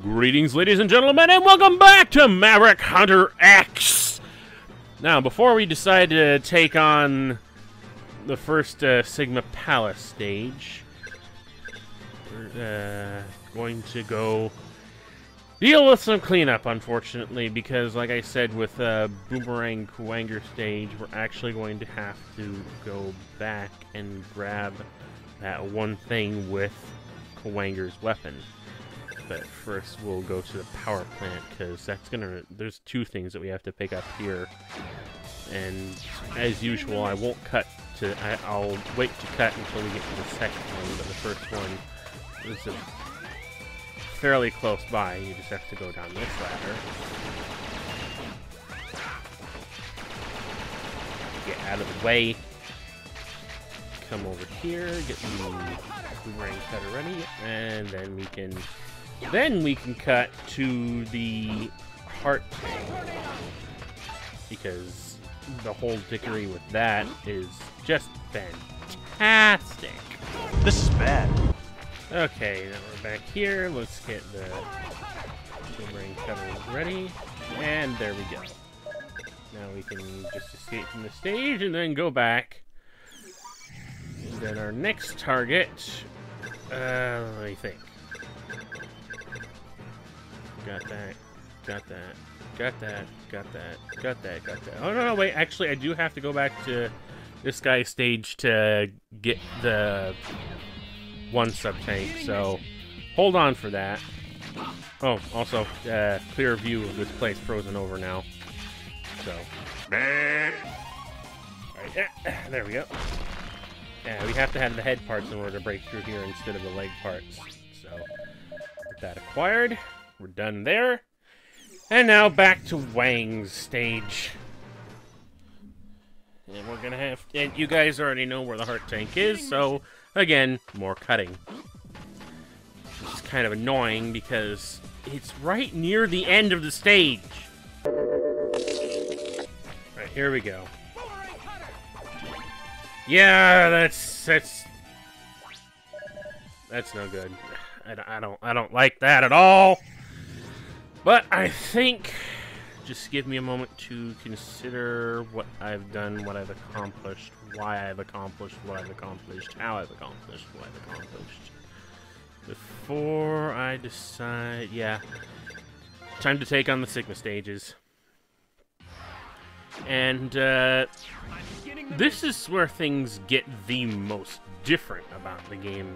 Greetings, ladies and gentlemen, and welcome back to Maverick Hunter X! Now, before we decide to take on the first Sigma Palace stage, we're going to go deal with some cleanup, unfortunately, because, like I said, with Boomerang Kuwanger stage, we're actually going to have to go back and grab that one thing with Kuwanger's weapon. But first, we'll go to the power plant, because that's gonna... There's two things that we have to pick up here. And, as usual, I won't cut to... I'll wait to cut until we get to the second one, but the first one is fairly close by. You just have to go down this ladder. Get out of the way. Come over here, get the boomerang cutter ready, and then we can... Then we can cut to the heart tank, because the whole dickery with that is just fantastic. This is bad. Okay, now we're back here. Let's get the boomerang cutter ready, and there we go. Now we can just escape from the stage and then go back. And then our next target, let me think. Got that, got that, got that, got that, got that, got that. Oh, no, wait, actually, I do have to go back to this guy's stage to get the one sub-tank, so hold on for that. Oh, also, clear view of this place frozen over now, so. Alright, there we go. Yeah, we have to have the head parts in order to break through here instead of the leg parts, so get that acquired. We're done there. And now back to Wang's stage. And we're gonna have... And you guys already know where the heart tank is, so, again, more cutting. Which is kind of annoying because it's right near the end of the stage. Alright, here we go. Yeah, that's no good. I don't like that at all. But I think, just give me a moment to consider what I've done, what I've accomplished, why I've accomplished what I've accomplished, how I've accomplished what I've accomplished. Before I decide, yeah, time to take on the Sigma stages. And this is where things get the most different about the game.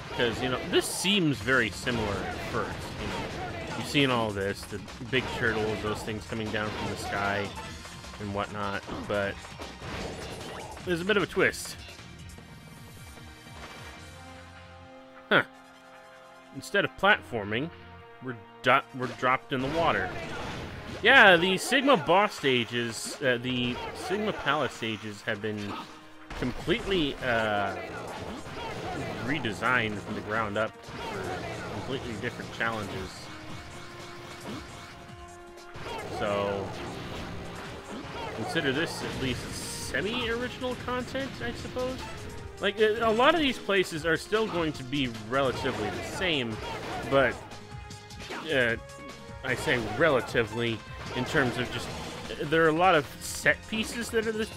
Because, you know, this seems very similar at first, you know. You've seen all this, the big turtles, those things coming down from the sky and whatnot, but there's a bit of a twist. Huh. Instead of platforming, we're dropped in the water. Yeah, the Sigma boss stages, the Sigma Palace stages have been completely, redesigned from the ground up for completely different challenges. So, consider this at least semi-original content, I suppose? Like, a lot of these places are still going to be relatively the same, but, I say relatively in terms of just, there are a lot of set pieces that are this...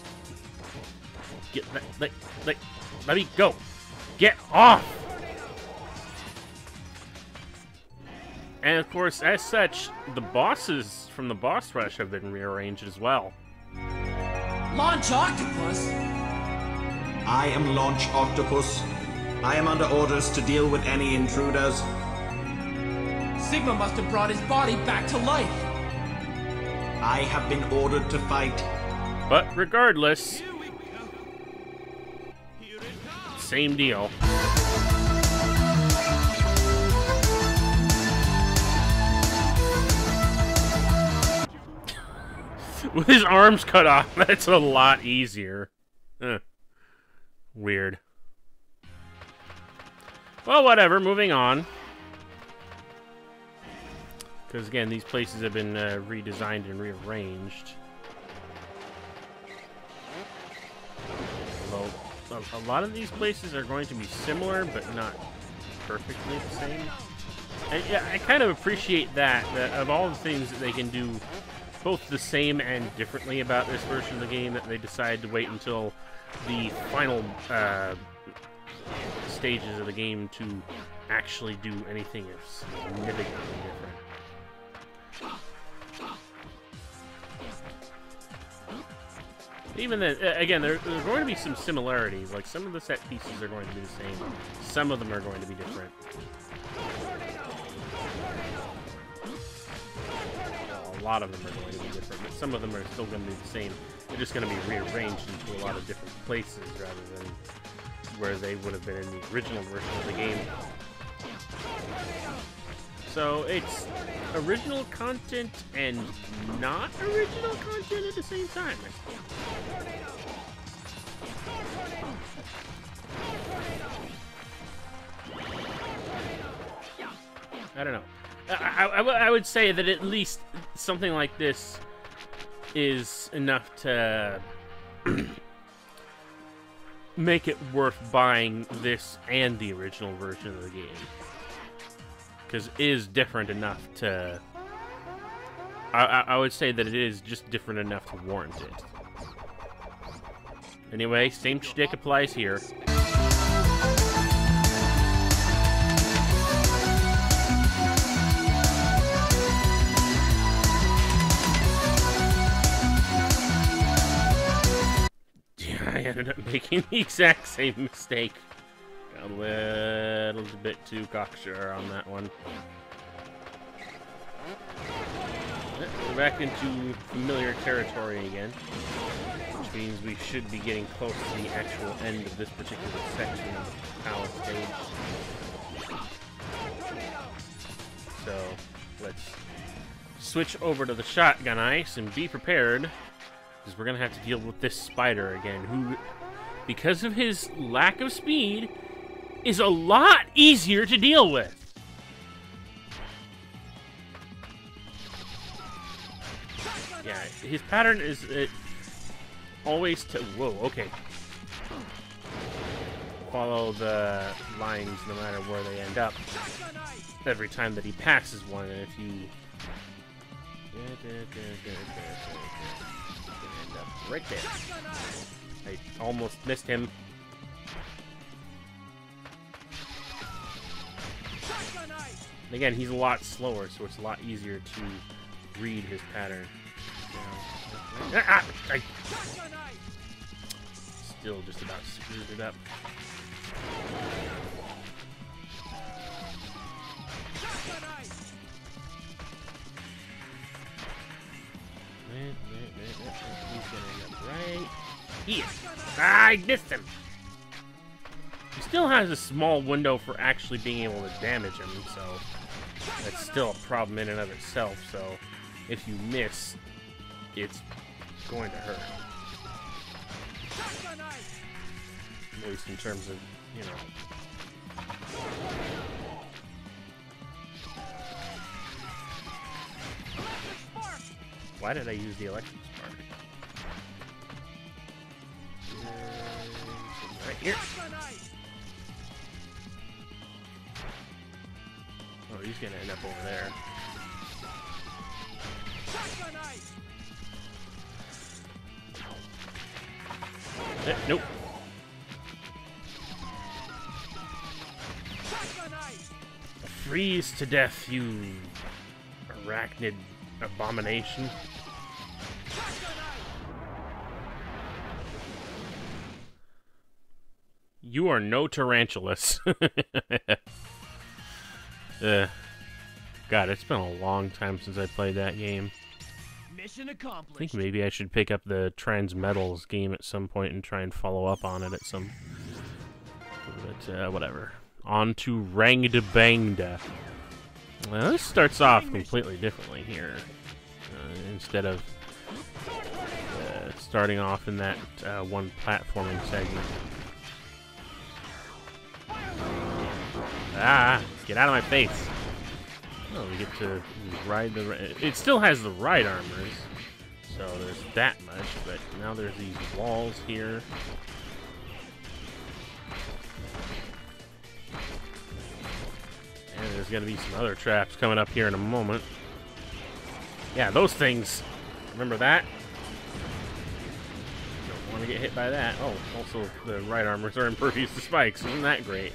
Let me go! Get off! And of course, as such, the bosses from the boss rush have been rearranged as well. Launch Octopus? I am Launch Octopus. I am under orders to deal with any intruders. Sigma must have brought his body back to life. I have been ordered to fight. But regardless, same deal. With his arms cut off, that's a lot easier. Weird. Well, whatever, moving on. Because again, these places have been redesigned and rearranged. Although a a lot of these places are going to be similar, but not perfectly the same. And yeah, I kind of appreciate that of all the things that they can do both the same and differently about this version of the game, that they decide to wait until the final stages of the game to actually do anything significantly different. Even then, again, there are going to be some similarities. Like, some of the set pieces are going to be the same. Some of them are going to be different. Well, a lot of them are going to be different, but some of them are still going to be the same. They're just going to be rearranged into a lot of different places rather than where they would have been in the original version of the game. So it's original content and not original content at the same time. I don't know. I would say that at least something like this is enough to make it worth buying this and the original version of the game. Because it is different enough to... I would say that it is just different enough to warrant it. Anyway, same shtick applies here. I ended up making the exact same mistake. Got a little bit too cocksure on that one. We're back into familiar territory again, which means we should be getting close to the actual end of this particular section of the palace stage. So, let's switch over to the shotgun ice and be prepared, because we're going to have to deal with this spider again, who, because of his lack of speed, is a lot easier to deal with. Yeah, his pattern is always to... Whoa, okay. Follow the lines no matter where they end up. Every time that he passes one, and if you... End up right there. I almost missed him. And again, he's a lot slower, so it's a lot easier to read his pattern. Still just about screwed it up. He's gonna end up right here. I missed him. He still has a small window for actually being able to damage him, so that's still a problem in and of itself. So if you miss, it's going to hurt. At least in terms of, you know. Why did I use the electric spark? Right here. Oh, he's gonna end up over there. Nope. Freeze to death, you arachnid abomination. You are no tarantulas. God, it's been a long time since I played that game. Mission accomplished. I think maybe I should pick up the Transmetals game at some point and try and follow up on it at some... But, whatever. On to Rangda Bangda. Well, this starts off completely differently here. Instead of starting off in that one platforming segment. Ah! Get out of my face! Oh, we get to ride the... It still has the ride armors, so there's that much, but now there's these walls here. gonna be some other traps coming up here in a moment. Yeah, those things. Remember that? Don't want to get hit by that. Oh, also the right armors are impervious to spikes. Isn't that great?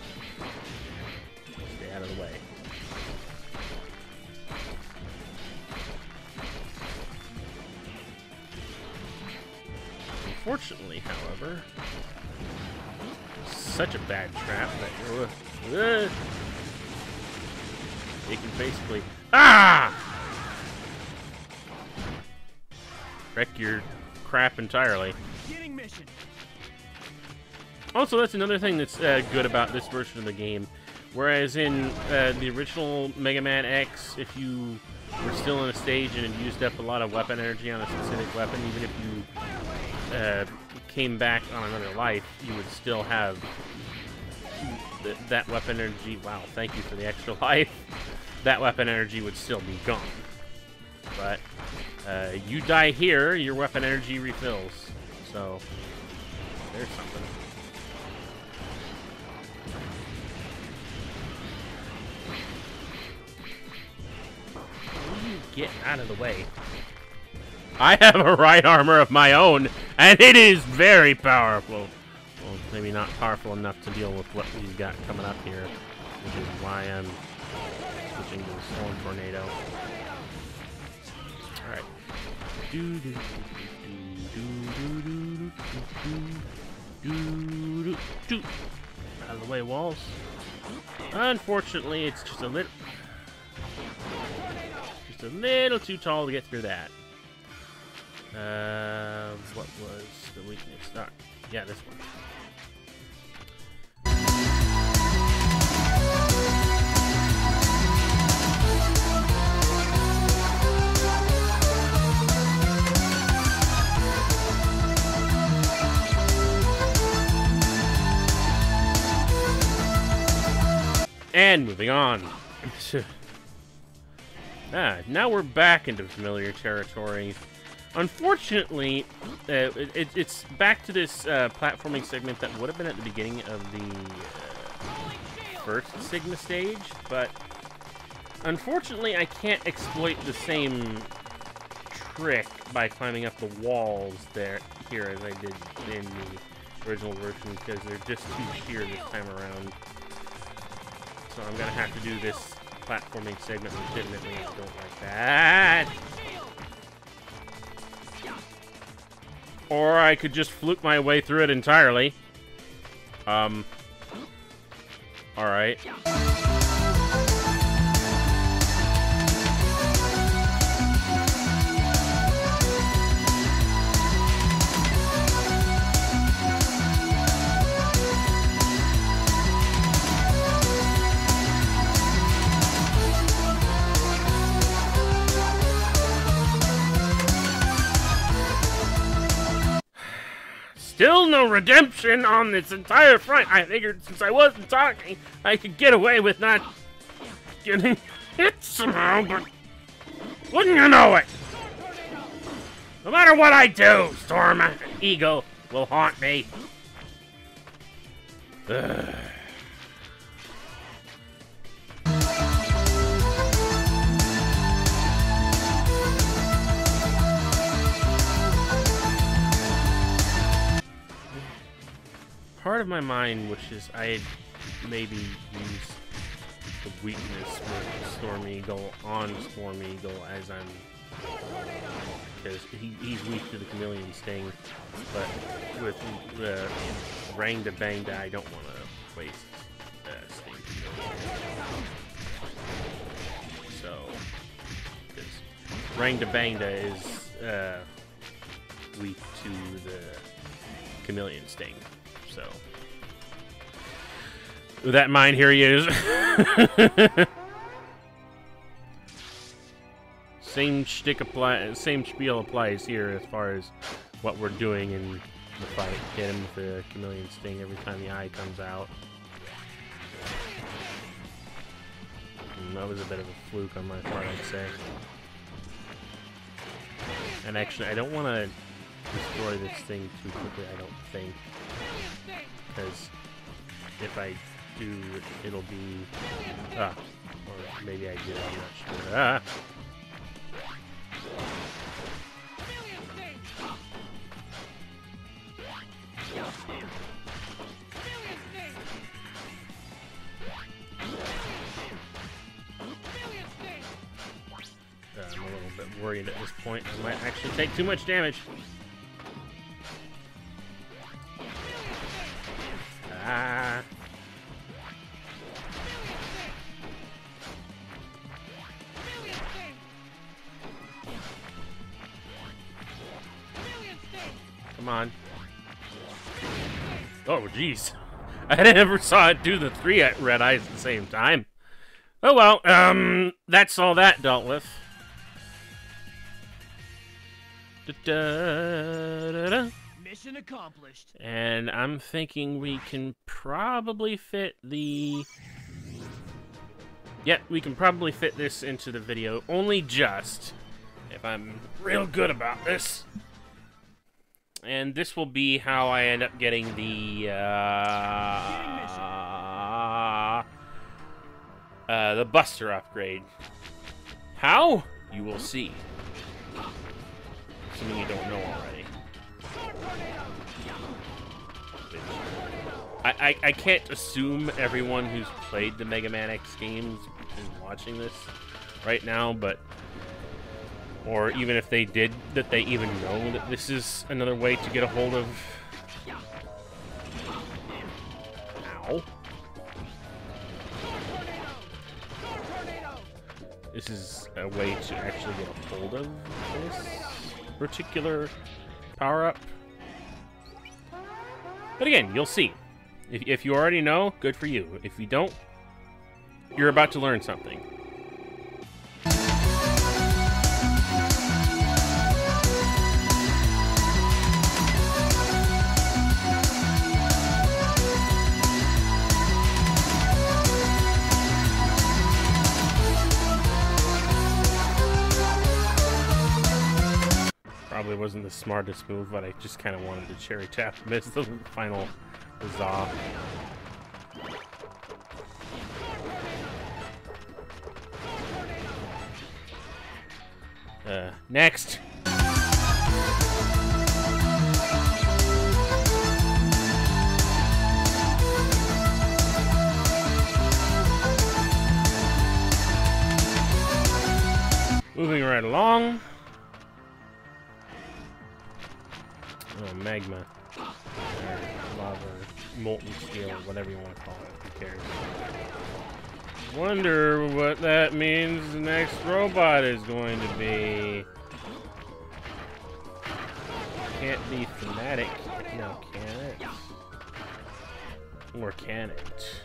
Stay out of the way. Unfortunately, however, such a bad trap that it can basically wreck your crap entirely. Also, that's another thing that's good about this version of the game. Whereas in the original Mega Man X, if you were still in a stage and had used up a lot of weapon energy on a specific weapon, even if you came back on another life, you would still have that weapon energy. Wow, thank you for the extra life. That weapon energy would still be gone. But you die here, your weapon energy refills. So there's something. Get out of the way. I have a right armor of my own, and it is very powerful. Well, maybe not powerful enough to deal with what we've got coming up here, which is why I'm switching to the Storm Tornado. Alright. Out of the way, walls. Unfortunately, it's just a little too tall to get through that. What was the weakness? Yeah, this one. And moving on. Now we're back into familiar territory. Unfortunately, it's back to this platforming segment that would have been at the beginning of the first Sigma stage, but unfortunately I can't exploit the same trick by climbing up the walls here as I did in the original version, because they're just too sheer this time around. So I'm gonna have to do this platforming segment legitimately. I don't like that. Or I could just fluke my way through it entirely. Alright. Still no redemption on this entire front. I figured since I wasn't talking, I could get away with not getting hit somehow, but wouldn't you know it? No matter what I do, Storm Ego will haunt me. Ugh. Part of my mind wishes I had maybe used the weakness with Storm Eagle on Storm Eagle as I'm... because he's weak to the Chameleon Sting, but with Rang to Bangda, I don't want to waste Sting. So, because Rang to Bangda is weak to the Chameleon Sting. So, with that in mind, here he is. Same spiel applies here as far as what we're doing in the fight. Hit him with the Chameleon Sting every time the eye comes out. And that was a bit of a fluke on my part, I'd say. And actually, I don't want to destroy this thing too quickly, I don't think. Because if I do, it'll be... or maybe I did, I'm not sure. I'm a little bit worried at this point. I might actually take too much damage. Ah. Come on. Oh, jeez. I never saw it do the 3 red eyes at the same time. Oh well, that's all that dealt with. Da-da-da-da. Mission accomplished. And I'm thinking we can probably fit the... Yep, we can probably fit this into the video. Only just. If I'm real good about this. And this will be how I end up getting the Buster upgrade. How? You will see. Assuming you don't know already. I can't assume everyone who's played the Mega Man X games is watching this right now, but... Or even if they did, that they even know that this is another way to get a hold of... Ow. This is a way to actually get a hold of this particular power-up. But again, you'll see. If you already know, good for you. If you don't, you're about to learn something. Probably wasn't the smartest move, but I just kind of wanted to cherry tap miss the final huzzah. Next. Moving right along. Oh, magma. Or lava, molten steel, whatever you want to call it. Who cares? Wonder what that means the next robot is going to be. Can't be thematic. No, can it? Or can it?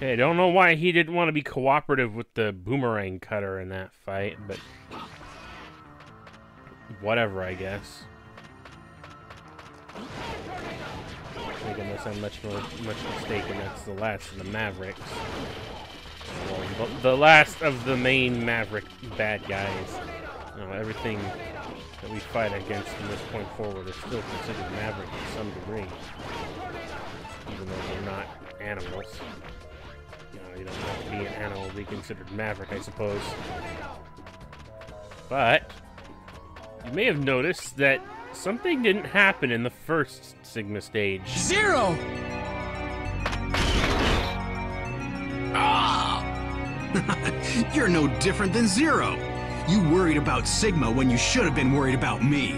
Okay, I don't know why he didn't want to be cooperative with the boomerang cutter in that fight, but whatever, I guess. I think unless I'm much mistaken, that's the last of the Mavericks. Well, the last of the main Maverick bad guys. You know, everything that we fight against from this point forward is still considered Maverick to some degree, even though they're not animals. You know, you don't have to be an animal to be considered Maverick, I suppose. But you may have noticed that something didn't happen in the first Sigma stage. Zero! You're no different than Zero. You worried about Sigma when you should have been worried about me.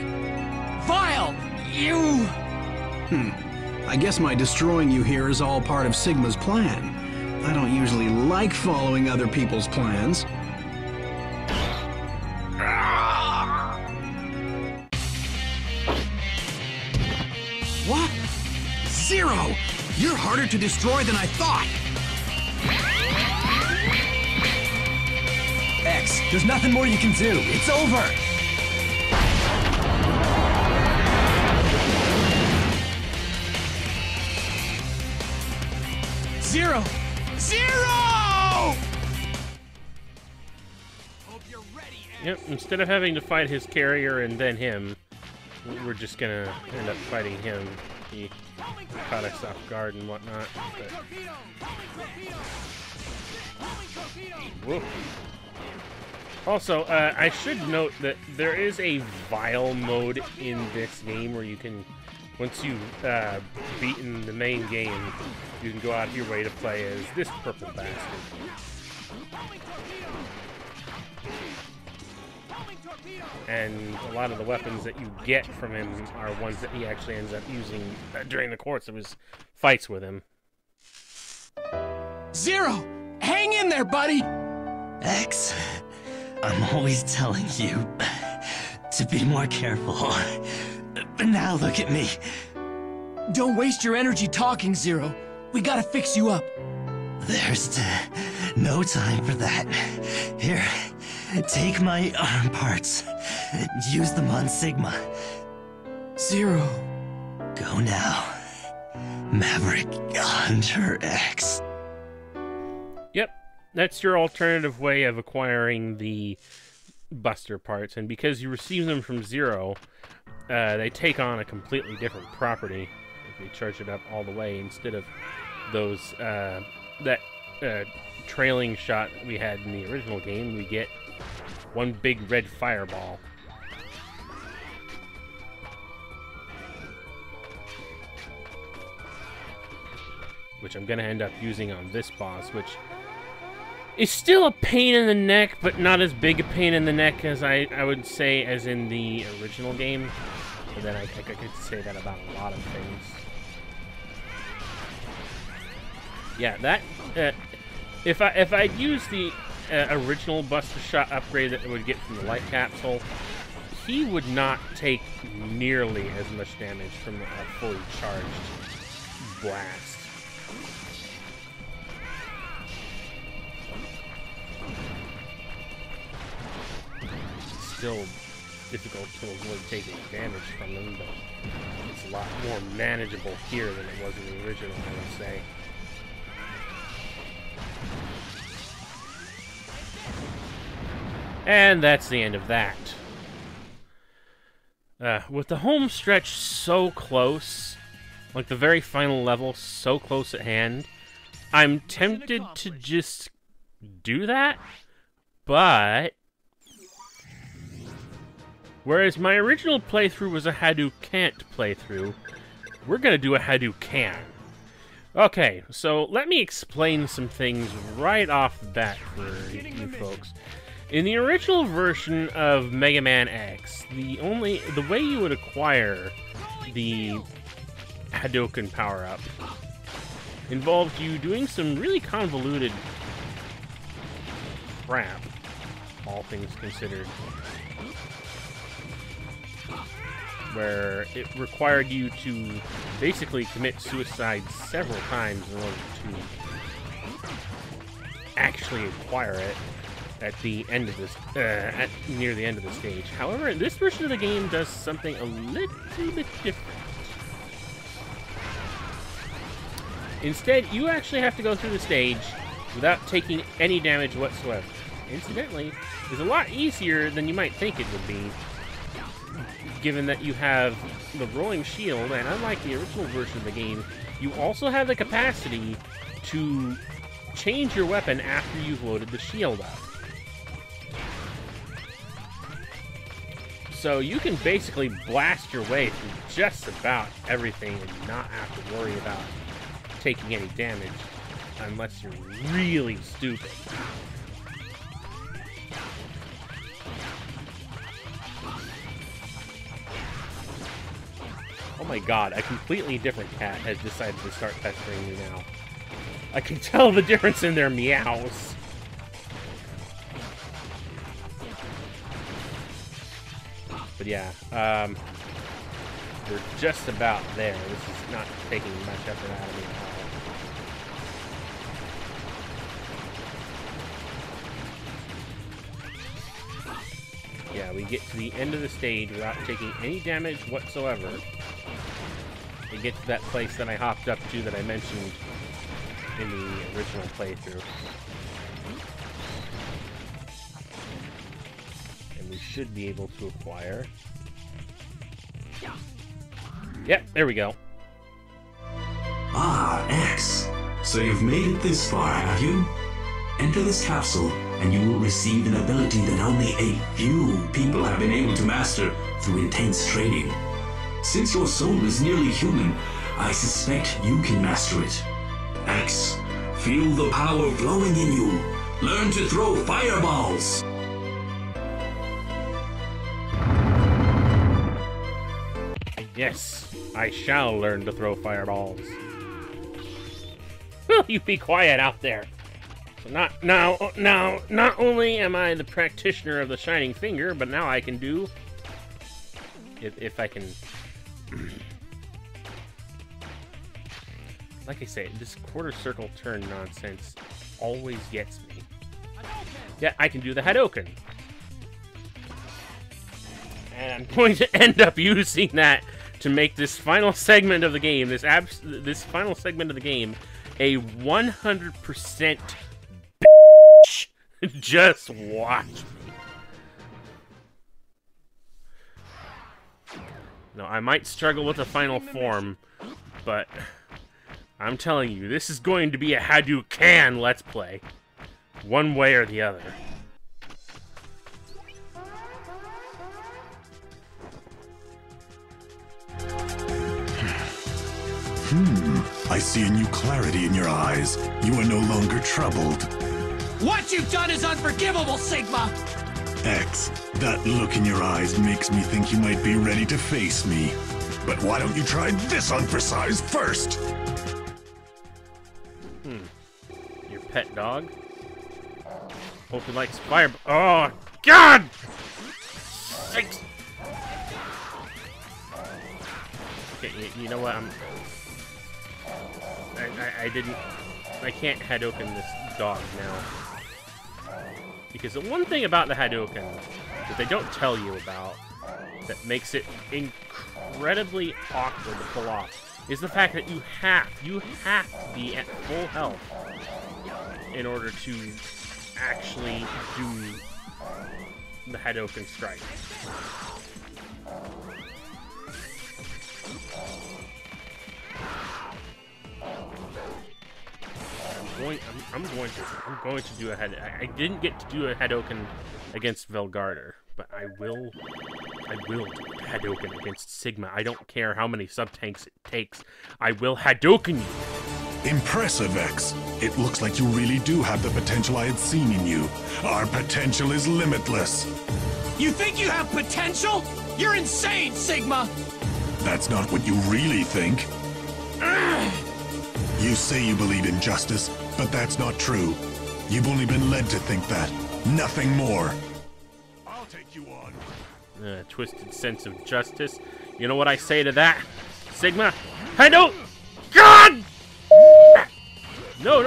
Vile! You... I guess my destroying you here is all part of Sigma's plan. I don't usually like following other people's plans. What? Zero! You're harder to destroy than I thought! X, there's nothing more you can do. It's over! Zero! Zero! Yep, instead of having to fight his carrier and then him, we're just gonna end up fighting him. He caught us off guard and whatnot. But... Whoop. Also, I should note that there is a Vile mode in this game where you can, once you've beaten the main game, you can go out of your way to play as this purple bastard. And a lot of the weapons that you get from him are ones that he actually ends up using during the course of his fights with him. Zero! Hang in there, buddy! X, I'm always telling you to be more careful. But now look at me. Don't waste your energy talking, Zero. We gotta fix you up. There's no time for that. Here, take my arm parts. Use them on Sigma. Zero. Go now. Maverick, Hunter X. Yep, that's your alternative way of acquiring the Buster parts, and because you receive them from Zero, they take on a completely different property if you charge it up all the way instead of those that trailing shot that we had in the original game. We get one big red fireball. Which I'm gonna end up using on this boss, which is still a pain in the neck, but not as big a pain in the neck as I would say as in the original game. But then I think I could say that about a lot of things. Yeah, that if I'd used the original Buster Shot upgrade that I would get from the light capsule, he would not take nearly as much damage from a fully charged blast. Still difficult to avoid taking damage from them, but it's a lot more manageable here than it was in the original, I would say. And that's the end of that. With the home stretch so close, like the very final level so close at hand, I'm tempted to just do that, but whereas my original playthrough was a HADOU-CAN playthrough, we're going to do a HADOU-CAN. Okay, so let me explain some things right off the bat for you folks. In the original version of Megaman X, the way you would acquire the HADOU-CAN power-up involved you doing some really convoluted crap, all things considered, where it required you to basically commit suicide several times in order to actually acquire it at the end of this, near the end of the stage. However, this version of the game does something a little bit different. Instead, you actually have to go through the stage without taking any damage whatsoever. Incidentally, it's a lot easier than you might think it would be, given that you have the rolling shield, and unlike the original version of the game, you also have the capacity to change your weapon after you've loaded the shield up. So you can basically blast your way through just about everything and not have to worry about taking any damage, unless you're really stupid. Oh my god, a completely different cat has decided to start pestering me now. I can tell the difference in their meows. But yeah, we're just about there. This is not taking much effort out of me at all. Yeah, we get to the end of the stage without taking any damage whatsoever. We get to that place that I hopped up to that I mentioned in the original playthrough. And we should be able to acquire. Yep, there we go. Ah, X. So you've made it this far, have you? Enter this capsule, and you will receive an ability that only a few people have been able to master through intense training. Since your soul is nearly human, I suspect you can master it. X, feel the power flowing in you. Learn to throw fireballs. Yes, I shall learn to throw fireballs. Will you be quiet out there? So not only am I the practitioner of the Shining Finger, but now I can do, if I can, like I say, this quarter circle turn nonsense always gets me. Yeah, I can do the HADOU-CAN. And I'm going to end up using that to make this final segment of the game, this final segment of the game, a 100% bitch. Just watch me. No, I might struggle with the final form, but I'm telling you, this is going to be a HADOU-CAN Let's Play. One way or the other. I see a new clarity in your eyes. You are no longer troubled. What you've done is unforgivable, Sigma! X, that look in your eyes makes me think you might be ready to face me. But why don't you try this on for size first? Your pet dog? Hope he likes fire. Oh, God! Six. Okay, you know what? I can't HADOU-CAN this dog now. Because the one thing about the HADOU-CAN that they don't tell you about that makes it incredibly awkward to pull off is the fact that you have to be at full health in order to actually do the HADOU-CAN strike. I'm going to do a I didn't get to do a HADOU-CAN against Velgarder, but I will do a HADOU-CAN against Sigma. I don't care how many sub-tanks it takes. I will HADOU-CAN you. Impressive, X. It looks like you really do have the potential I had seen in you. Our potential is limitless. You think you have potential? You're insane, Sigma! That's not what you really think. You say you believe in justice, but that's not true. You've only been led to think that. Nothing more. I'll take you on. Twisted sense of justice. You know what I say to that, Sigma? HADOU! God! No.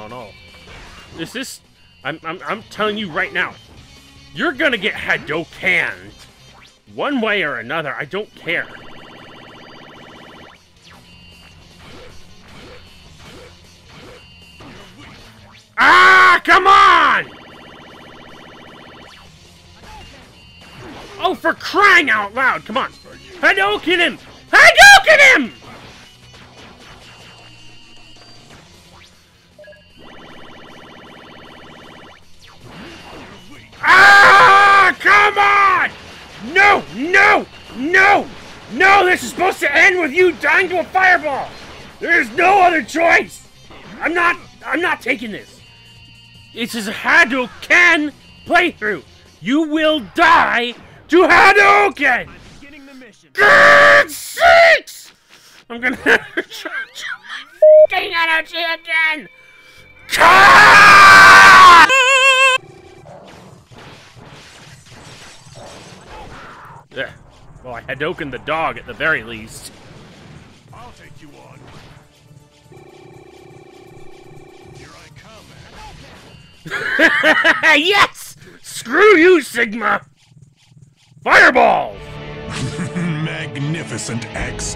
No. This is. I'm telling you right now. You're gonna get HADOU-CAN'd. One way or another. I don't care. Ah, come on! Oh, for crying out loud! Come on! HADOU-CAN him! HADOU-CAN him! Ah, come on! No! This is supposed to end with you dying to a fireball! There's no other choice! I'm not taking this. This is a HADOU-CAN playthrough. You will die to HADOU-CAN. God sakes! I'm gonna have to charge my fucking energy again. God! There. Well, I HADOU-CAN the dog at the very least. I'll take you on. Here I come. Yes! Screw you, Sigma! Fireball! Magnificent, X.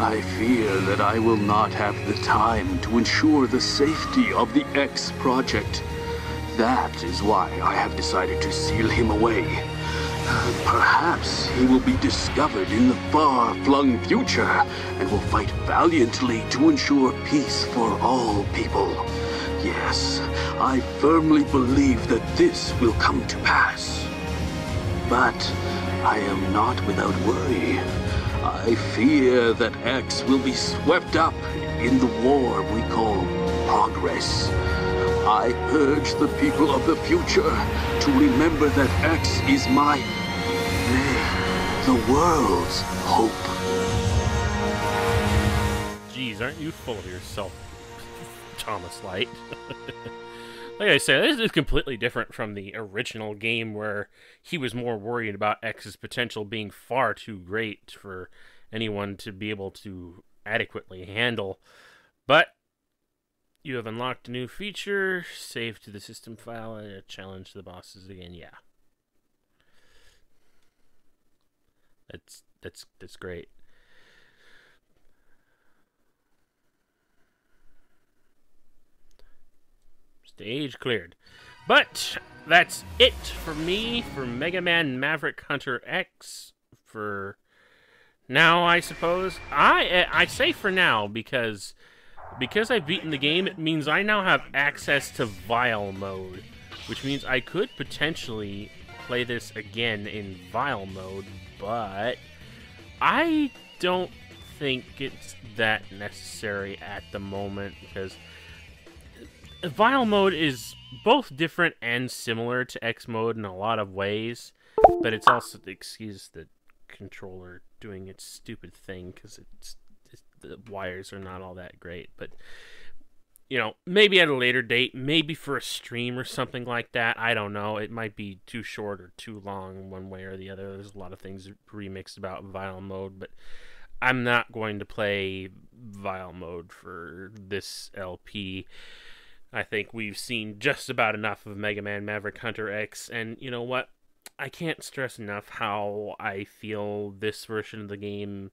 I fear that I will not have the time to ensure the safety of the X project. That is why I have decided to seal him away. Perhaps he will be discovered in the far-flung future and will fight valiantly to ensure peace for all people. Yes, I firmly believe that this will come to pass. But I am not without worry. I fear that X will be swept up in the war we call progress. I urge the people of the future to remember that X is my, nay, the world's hope. Jeez, aren't you full of yourself, Thomas Light? Like I said, this is completely different from the original game where he was more worried about X's potential being far too great for anyone to be able to adequately handle. But you have unlocked a new feature, save to the system file, and challenge the bosses again. Yeah. That's great. Stage cleared. But that's it for me for Mega Man Maverick Hunter X for now, I suppose. I say for now because I've beaten the game, it means I now have access to Vile mode, which means I could potentially play this again in Vile mode, but I don't think it's that necessary at the moment, because Vile mode is both different and similar to X mode in a lot of ways, but it's also, excuse the controller doing its stupid thing, because the wires are not all that great, but you know, maybe at a later date, maybe for a stream or something like that. I don't know. It might be too short or too long one way or the other. There's a lot of things remixed about Vile mode, but I'm not going to play Vile mode for this LP. I think we've seen just about enough of Mega Man Maverick Hunter X, and you know what? I can't stress enough how I feel this version of the game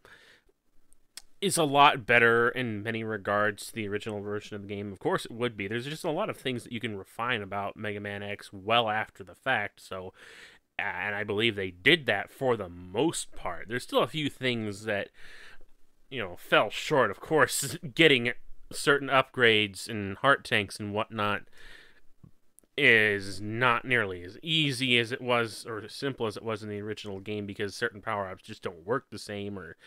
is a lot better in many regards to the original version of the game. Of course it would be. There's just a lot of things that you can refine about Mega Man X well after the fact, so, and I believe they did that for the most part. There's still a few things that, you know, fell short. Of course, getting certain upgrades and heart tanks and whatnot is not nearly as easy as it was, or as simple as it was in the original game, because certain power-ups just don't work the same, or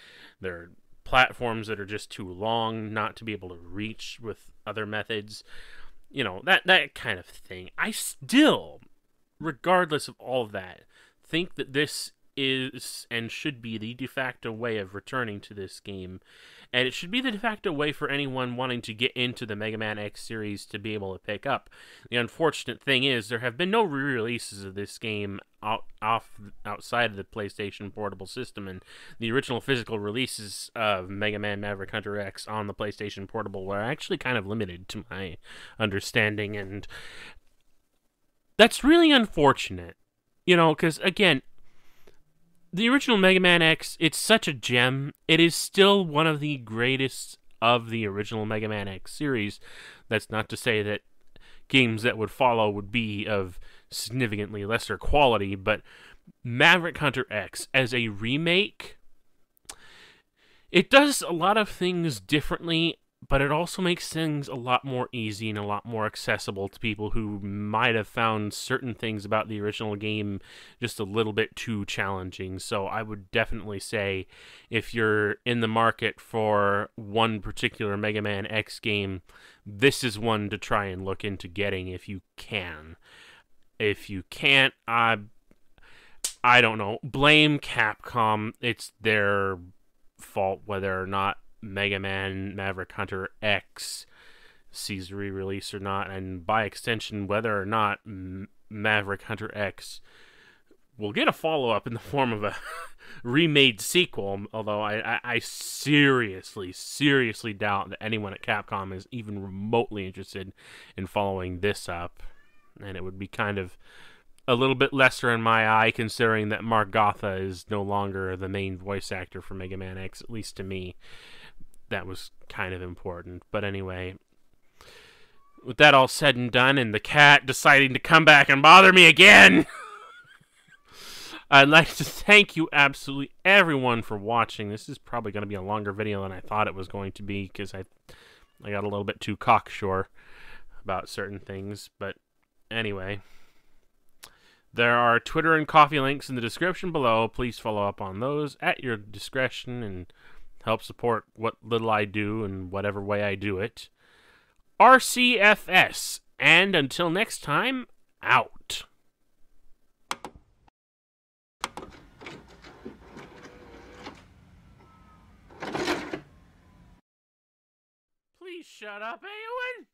they're platforms that are just too long not to be able to reach with other methods. You know, that kind of thing. I still, regardless of all of that, think that this is and should be the de facto way of returning to this game, and it should be the de facto way for anyone wanting to get into the Mega Man X series to be able to pick up. The unfortunate thing is there have been no re-releases of this game outside of the PlayStation Portable system, and the original physical releases of Mega Man Maverick Hunter X on the PlayStation Portable were actually kind of limited to my understanding, and that's really unfortunate. You know, because again, the original Mega Man X, it's such a gem. It is still one of the greatest of the original Mega Man X series. That's not to say that games that would follow would be of significantly lesser quality, but Maverick Hunter X as a remake, it does a lot of things differently, but it also makes things a lot more easy and a lot more accessible to people who might have found certain things about the original game just a little bit too challenging. So I would definitely say, if you're in the market for one particular Mega Man X game, this is one to try and look into getting if you can. If you can't, I don't know. Blame Capcom. It's their fault whether or not Mega Man Maverick Hunter X sees re-release or not, and by extension whether or not Maverick Hunter X will get a follow-up in the form of a remade sequel, although I seriously doubt that anyone at Capcom is even remotely interested in following this up, and it would be kind of a little bit lesser in my eye, considering that Mark Gotha is no longer the main voice actor for Mega Man X, at least to me. that was kind of important. But anyway, with that all said and done, and the cat deciding to come back and bother me again, I'd like to thank you absolutely everyone for watching. This is probably going to be a longer video than I thought it was going to be, because I got a little bit too cocksure about certain things. But anyway, there are Twitter and Coffee links in the description below. Please follow up on those at your discretion and help support what little I do in whatever way I do it. RCFS, and until next time, out. Please shut up, Eowyn!